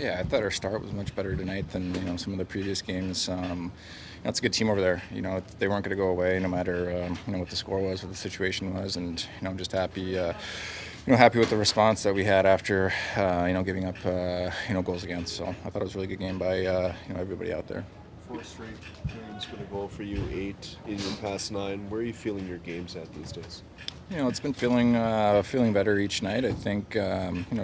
Yeah, I thought our start was much better tonight than some of the previous games. It's a good team over there. They weren't going to go away no matter what the score was, what the situation was, and I'm just happy. Happy with the response that we had after giving up goals against. So I thought it was a really good game by everybody out there. 4 straight games with a goal for you, 8 in your past 9. Where are you feeling your game's at these days? It's been feeling better each night. I think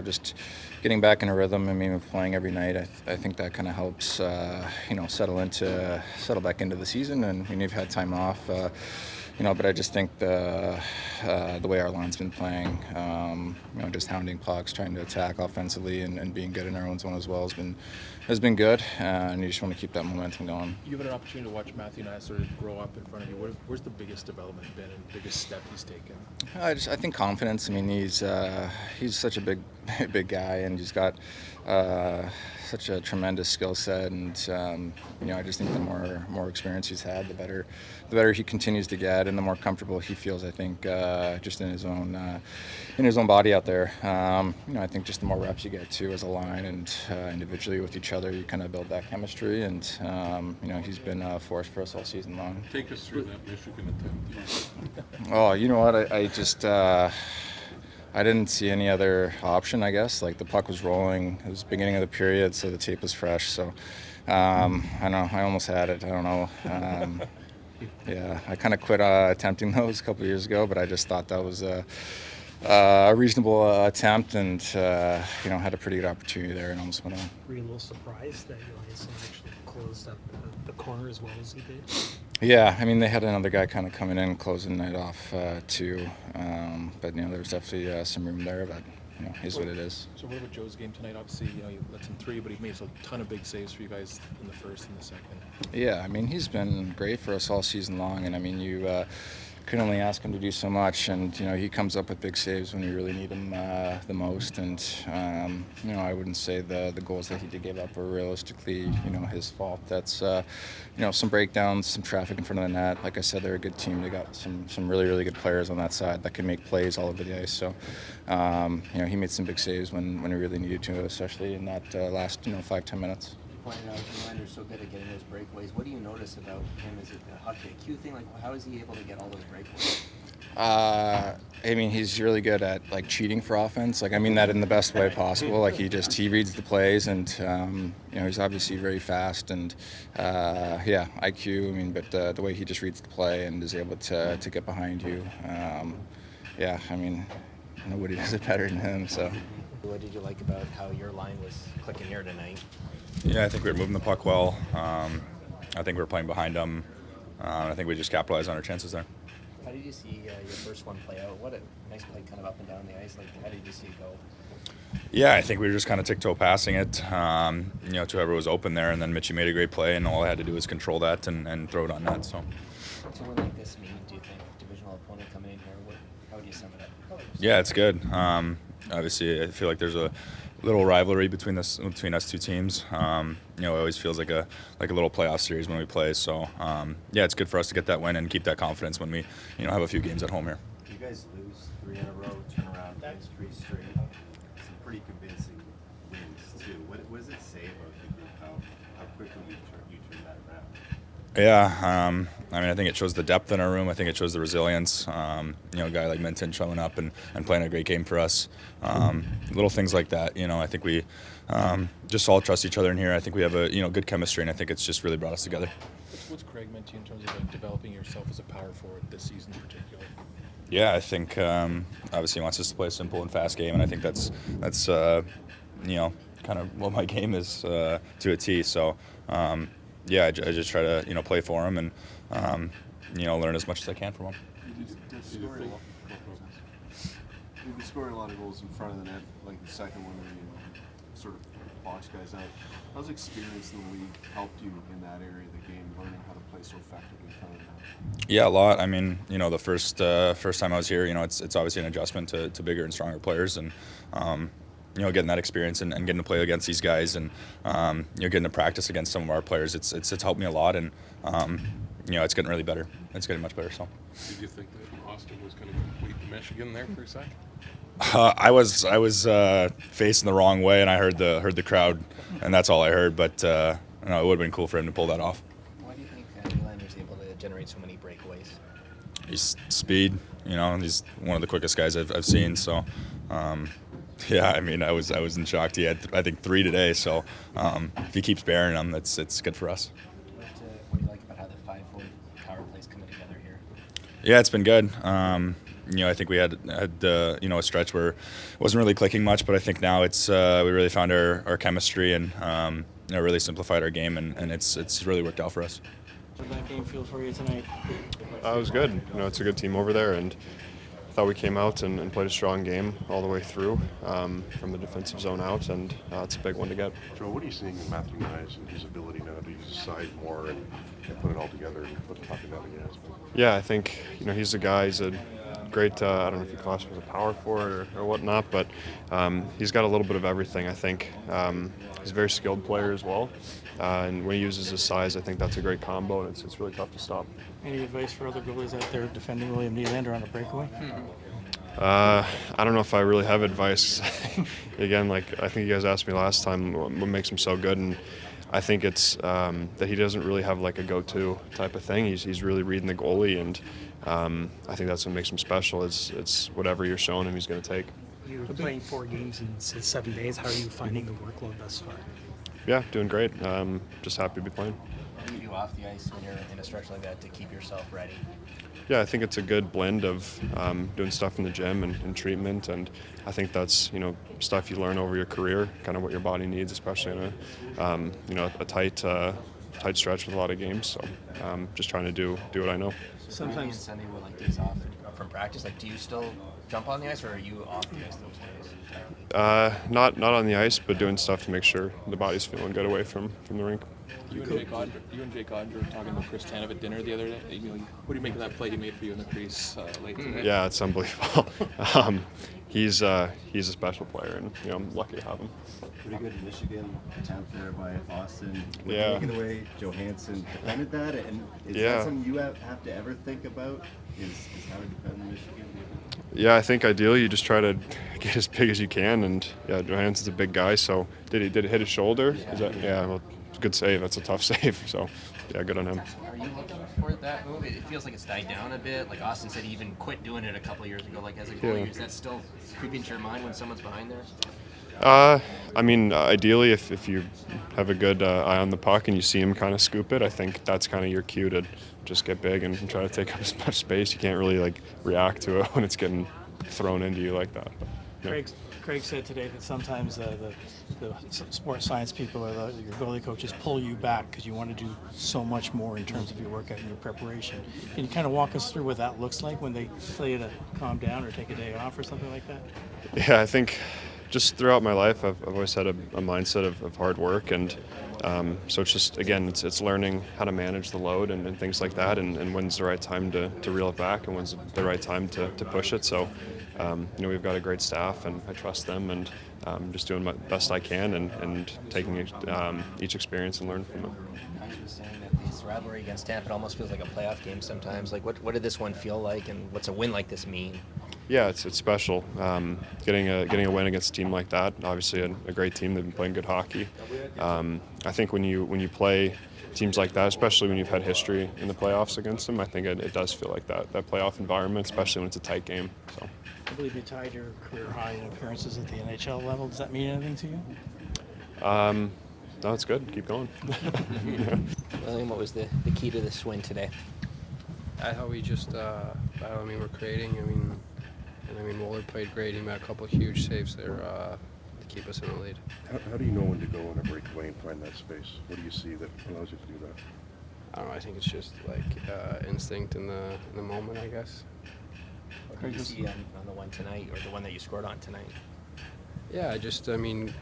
just getting back in a rhythm. I mean, playing every night. I think that kind of helps settle back into the season. And you've had time off. But I just think the way our line's been playing, just hounding pucks, trying to attack offensively, and being good in our own zone as well has been good. And you just want to keep that momentum going. You've had an opportunity to watch Matthew Knies sort of grow up in front of you. Where's the biggest development been and the biggest step he's taken? I think confidence. I mean, he's such a big guy, and he's got such a tremendous skill set. And I just think the more experience he's had, the better he continues to get, and the more comfortable he feels. I think just in his own body out there. I think just the more reps you get too as a line and individually with each other, you kind of build that chemistry. And he's been a force for us all season long. Take us through that Michigan attempt. Oh, you know what? I just I didn't see any other option, I guess. Like, the puck was rolling. It was the beginning of the period, so the tape was fresh. So I don't know. I almost had it. I don't know. Yeah, I kind of quit attempting those a couple of years ago, but I just thought that was a reasonable attempt, and had a pretty good opportunity there and almost went on. Were you a little surprised that Johansson actually closed up the corner as well as he did? Yeah, I mean, they had another guy kind of coming in, closing the night off too. But there was definitely some room there, but is what it is. So what about Joe's game tonight? Obviously, you let him 3, but he made a ton of big saves for you guys in the first and the second. Yeah, I mean, he's been great for us all season long, and I mean, you can only ask him to do so much, and he comes up with big saves when you really need him the most. And I wouldn't say the goals that he did give up were realistically his fault. That's some breakdowns, some traffic in front of the net. Like I said, they're a good team. They got some really, really good players on that side that can make plays all over the ice. So he made some big saves when he really needed to, especially in that last 5-10 minutes. Pointed out Nylander's so good at getting those breakaways. What do you notice about him? Is it a hockey IQ thing? Like, how is he able to get all those breakaways? I mean, he's really good at cheating for offense. I mean that in the best way possible. He reads the plays, and he's obviously very fast and IQ. I mean, but the way he just reads the play and is able to get behind you. I mean, nobody does it better than him. So. What did you like about how your line was clicking here tonight? Yeah, I think we were moving the puck well. I think we were playing behind them. I think we just capitalized on our chances there. How did you see your first one play out? What a nice play kind of up and down the ice. Like, how did you see it go? Yeah, I think we were just kind of tiptoe passing it, to whoever was open there, and then Mitchie made a great play, and all I had to do was control that and throw it on net. So. What's someone like this mean, do you think? Divisional opponent coming in here, how would you sum it up? Yeah, it's good. Obviously, I feel like there's a little rivalry between us two teams. It always feels like a little playoff series when we play. So it's good for us to get that win and keep that confidence when we have a few games at home here. You guys lose 3 in a row, turn around, win 3 straight. Some pretty convincing wins too. What does it say about the group? How quickly you turn that around? Yeah, I mean, I think it shows the depth in our room. I think it shows the resilience. A guy like Minton showing up and playing a great game for us. Little things like that. I think we just all trust each other in here. I think we have a good chemistry, and I think it's just really brought us together. What's Craig meant to you in terms of developing yourself as a power forward this season in particular? Yeah, I think obviously he wants us to play a simple and fast game, and I think that's kind of what my game is to a T. So. I just try to play for him and learn as much as I can from him. You've been scoring a lot of goals in front of the net, like the second one where you sort of box guys out. How's experience in the league helped you in that area of the game, learning how to play so effectively in front of the net? Yeah, a lot. I mean, the first time I was here, it's obviously an adjustment to bigger and stronger players, and getting that experience and getting to play against these guys and getting to practice against some of our players, it's helped me a lot, and it's getting really better. It's getting much better. So. Did you think that Auston was going to complete Michigan there for a second? I was facing the wrong way, and I heard the crowd, and that's all I heard. But no, it would have been cool for him to pull that off. Why do you think Nylander's able to generate so many breakaways? He's speed, he's one of the quickest guys I've seen. So, yeah, I mean, I was in shock. He had I think 3 today. So, if he keeps bearing them, it's good for us. What do you like about how the 5-4 power plays coming together here? Yeah, it's been good. I think we had a stretch where it wasn't really clicking much, but I think now it's we really found our chemistry and really simplified our game, and it's really worked out for us. What did that game feel for you tonight? It was good. It's a good team over there, and I thought we came out and played a strong game all the way through from the defensive zone out, and it's a big one to get. Joe, what are you seeing in Matthew Knies and his ability now to use his size more and put it all together and put the puck in that again? Yeah, I think he's a guy. He's a great. I don't know if you class him as a power forward or whatnot, but he's got a little bit of everything. I think he's a very skilled player as well, and when he uses his size, I think that's a great combo, and it's really tough to stop. Any advice for other goalies out there defending William Nylander on a breakaway? I don't know if I really have advice. Again, I think you guys asked me last time what makes him so good, and I think it's that he doesn't really have a go-to type of thing. He's really reading the goalie, and I think that's what makes him special. It's whatever you're showing him, he's going to take. You're playing 4 games in 7 days. How are you finding the workload thus far? Yeah, doing great. Just happy to be playing. What do you do off the ice when you're in a stretch like that to keep yourself ready? Yeah, I think it's a good blend of doing stuff in the gym and treatment, and I think that's stuff you learn over your career, kind of what your body needs, especially in a tight stretch with a lot of games. So just trying to do what I know. Sometimes Sunday with days off from practice, do you still jump on the ice, or are you off the ice those days entirely? Not on the ice, but doing stuff to make sure the body's feeling good away from the rink. You and Jake Odger were talking about Chris Tanev at dinner the other day. What do you make of that play he made for you in the crease late today? Yeah, it's unbelievable. He's a special player, and I'm lucky to have him. Pretty good Michigan attempt there by Auston. Yeah. Looking the way Johansson defended that, and is Yeah. that something you have to ever think about? Is how to defend Michigan? Yeah, I think ideally you just try to get as big as you can, and yeah, Johansson's a big guy. So did it hit his shoulder? Yeah. Well, good save. That's a tough save. So yeah, good on him. Are you looking for that move? It feels like it's died down a bit. Auston said he even quit doing it a couple of years ago. As a goalie, Yeah. is that still creeping into your mind when someone's behind there? I mean, ideally, if you have a good eye on the puck and you see him kind of scoop it, I think that's kind of your cue to just get big and try to take up as much space. You can't really react to it when it's getting thrown into you like that. But, yeah. Craig said today that sometimes the sports science people or your goalie coaches pull you back because you want to do so much more in terms of your workout and your preparation. Can you kind of walk us through what that looks like when they tell you to calm down or take a day off or something like that? Yeah, I think just throughout my life, I've always had a mindset of hard work, and so it's just, again, it's learning how to manage the load and things like that, and when's the right time to reel it back and when's the right time to push it. So, we've got a great staff, and I trust them, and just doing my best I can and taking each experience and learning from it. I was saying that this rivalry against Tampa almost feels like a playoff game sometimes. What did this one feel like, and what's a win like this mean? Yeah, it's special. Getting a win against a team like that, obviously a great team. They've been playing good hockey. I think when you play teams like that, especially when you've had history in the playoffs against them, I think it does feel like that playoff environment, especially when it's a tight game. So. I believe you tied your career high in appearances at the NHL level. Does that mean anything to you? No, it's good. Keep going. William, what was the key to this win today? How we just, we're creating. Woll played great. He made a couple of huge saves there to keep us in the lead. How do you know when to go on a breakaway and find that space? What do you see that allows you to do that? I don't know. I think it's just instinct in the moment, I guess. What did you see on the one tonight, or the one that you scored on tonight? Yeah,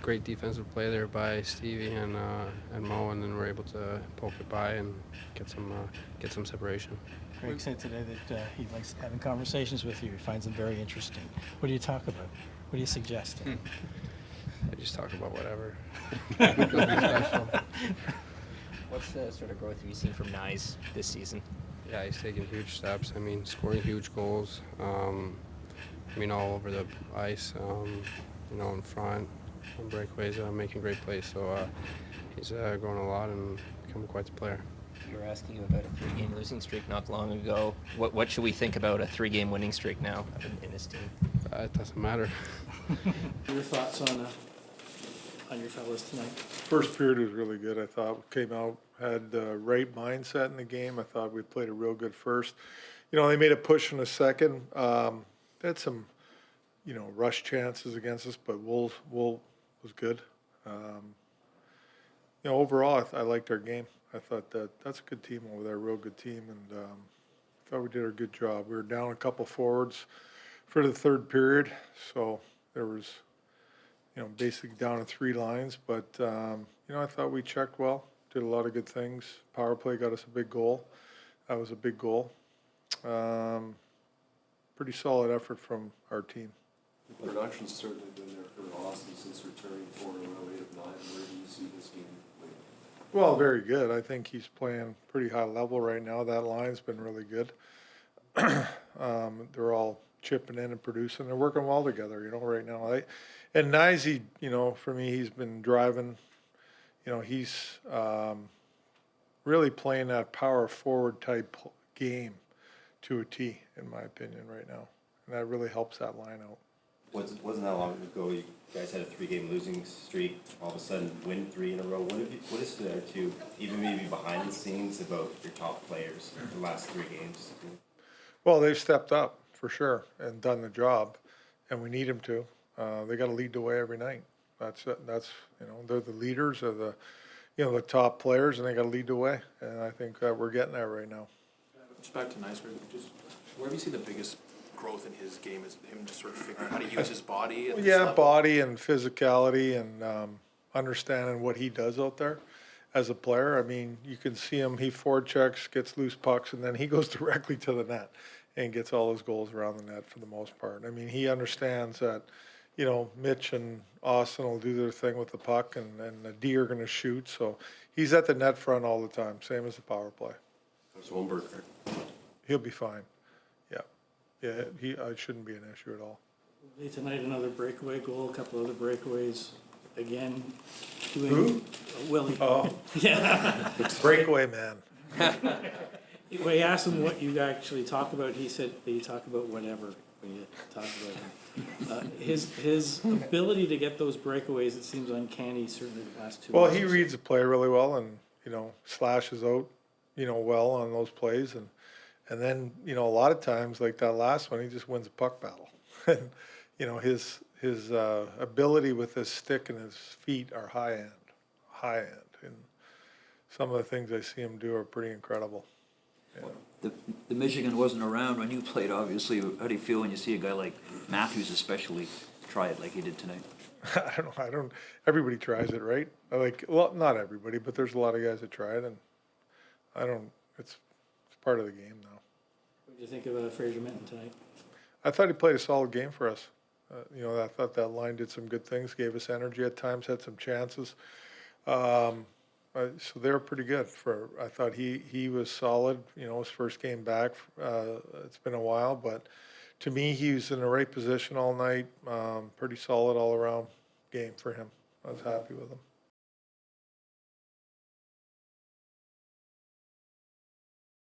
great defensive play there by Stevie and Mo, and then we're able to poke it by and get some separation. Craig said today that he likes having conversations with you. He finds them very interesting. What do you talk about? What do you suggest? I just talk about whatever. What's the sort of growth have you seen from Knies this season? Yeah, he's taking huge steps. Scoring huge goals. I mean, all over the ice, you know, in front, on breakaways, making great plays. So he's grown a lot and become quite the player. You were asking about a 3-game losing streak not long ago. What should we think about a 3-game winning streak now in this team? It doesn't matter. Your thoughts on your fellas tonight? First period was really good. I thought we came out, had the right mindset in the game. I thought we played a real good first. You know, they made a push in the second. They had some, you know, rush chances against us, but Woll was good. You know, overall, I liked our game. I thought that's a good team over there, a real good team, and I thought we did a good job. We were down a couple forwards for the third period, so there was, you know, basically down to 3 lines, but, you know, I thought we checked well, did a lot of good things. Power play got us a big goal. That was a big goal. Pretty solid effort from our team. The production's certainly been there for Auston since returning 4 in a row, 8 of 9. Where do you see this game playing? Well, very good. I think he's playing pretty high level right now. That line's been really good. They're all chipping in and producing. They're working well together, you know, right now. And Knies, you know, for me, he's been driving. You know, he's really playing that power forward type game to a T, in my opinion, right now. And that really helps that line out. Wasn't that long ago you guys had a 3-game losing streak, all of a sudden win 3 in a row. What is there to, even maybe behind the scenes, about your top players the last 3 games? Well, they've stepped up for sure and done the job, and we need them to. They got to lead the way every night. That's you know, they're the leaders of the, you know, the top players, and they got to lead the way. And I think we're getting there right now. Just back to Knies, just where have you seen the biggest growth in his game? Is him just sort of figuring out how to use his body? At this level? Body and physicality and understanding what he does out there as a player. I mean, you can see him, he forechecks, gets loose pucks, and then he goes directly to the net and gets all his goals around the net for the most part. I mean, he understands that, you know, Mitch and Austin will do their thing with the puck, and the D are going to shoot. So he's at the net front all the time, same as the power play. Holmberg. He'll be fine. Yeah, it shouldn't be an issue at all. Tonight, another breakaway goal, a couple other breakaways. Again, Who? Willie. Oh, Yeah. breakaway man. When he asked him what you actually talk about, he said that you talk about whatever when you talk about him. His ability to get those breakaways, it seems uncanny, certainly the last 2 Well, months. he reads the play really well, and, you know, slashes out, you know, well on those plays, and then, you know, a lot of times, like that last one, he just wins a puck battle. And, you know, his ability with his stick and his feet are high end, and some of the things I see him do are pretty incredible. Yeah. The Michigan wasn't around when you played, obviously. How do you feel when you see a guy like Matthews especially try it like he did tonight? I don't, everybody tries it, right? Well, not everybody, but there's a lot of guys that try it, and it's part of the game now. What do you think of Fraser Minton tonight? I thought he played a solid game for us. You know, I thought that line did some good things, gave us energy at times, had some chances. So they were pretty good. I thought he was solid. You know, his first game back. It's been a while, but to me, he was in the right position all night. Pretty solid all around game for him. I was happy with him.